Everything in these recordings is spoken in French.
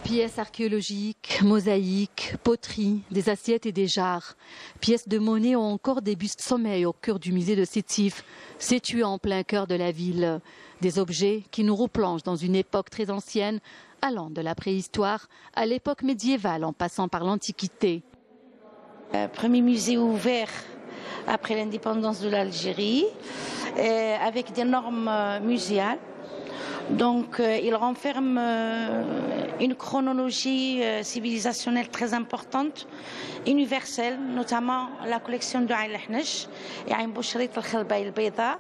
Pièces archéologiques, mosaïques, poteries, des assiettes et des jarres. Pièces de monnaie ou encore des bustes sommeil au cœur du musée de Sétif, situé en plein cœur de la ville. Des objets qui nous replongent dans une époque très ancienne, allant de la préhistoire à l'époque médiévale en passant par l'Antiquité. Premier musée ouvert après l'indépendance de l'Algérie, avec des normes muséales. Donc il renferme une chronologie civilisationnelle très importante, universelle, notamment la collection de Aïn el-Hnesh et Aïn Bouchrit el-Khelbaï el-Bayda,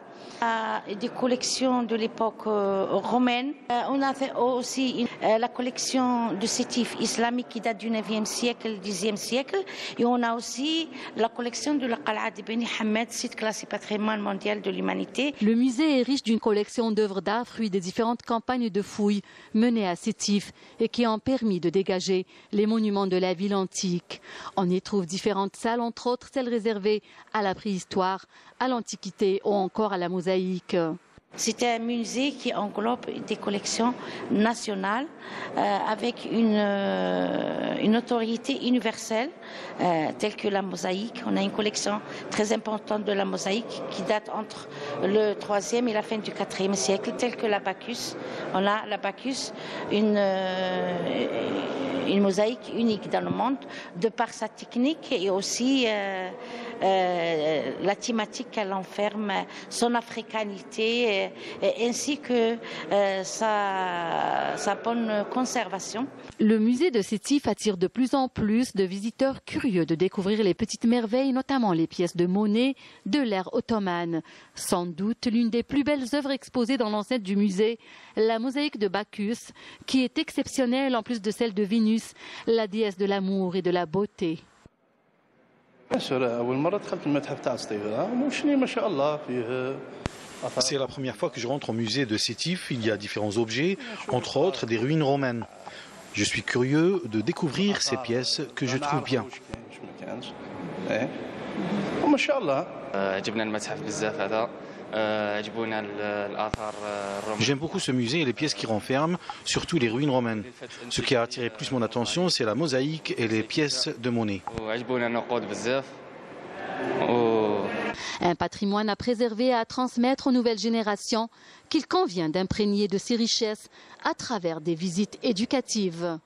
des collections de l'époque romaine. On a aussi la collection de Sétif islamique qui date du 9e siècle, 10e siècle, et on a aussi la collection de la Qal'a de Beni Hamed, site classé patrimoine mondial de l'humanité. Le musée est riche d'une collection d'œuvres d'art, fruits des différentes campagnes de fouilles menées à Sétif et qui ont permis de dégager les monuments de la ville antique. On y trouve différentes salles, entre autres celles réservées à la préhistoire, à l'Antiquité ou encore à la mosaïque. C'est un musée qui englobe des collections nationales avec une autorité universelle telle que la mosaïque. On a une collection très importante de la mosaïque qui date entre le 3e et la fin du 4e siècle, telle que la Bacchus. On a la Bacchus, une mosaïque unique dans le monde de par sa technique et aussi la thématique qu'elle enferme, son africanité, ainsi que sa bonne conservation. Le musée de Sétif attire de plus en plus de visiteurs curieux de découvrir les petites merveilles, notamment les pièces de monnaie de l'ère ottomane. Sans doute l'une des plus belles œuvres exposées dans l'enceinte du musée, la mosaïque de Bacchus, qui est exceptionnelle en plus de celle de Vénus, la déesse de l'amour et de la beauté. C'est la première fois que je rentre au musée de Sétif. Il y a différents objets, entre autres des ruines romaines. Je suis curieux de découvrir ces pièces que je trouve bien. J'aime beaucoup ce musée et les pièces qu'il renferme, surtout les ruines romaines. Ce qui a attiré plus mon attention, c'est la mosaïque et les pièces de monnaie. Un patrimoine à préserver et à transmettre aux nouvelles générations qu'il convient d'imprégner de ses richesses à travers des visites éducatives.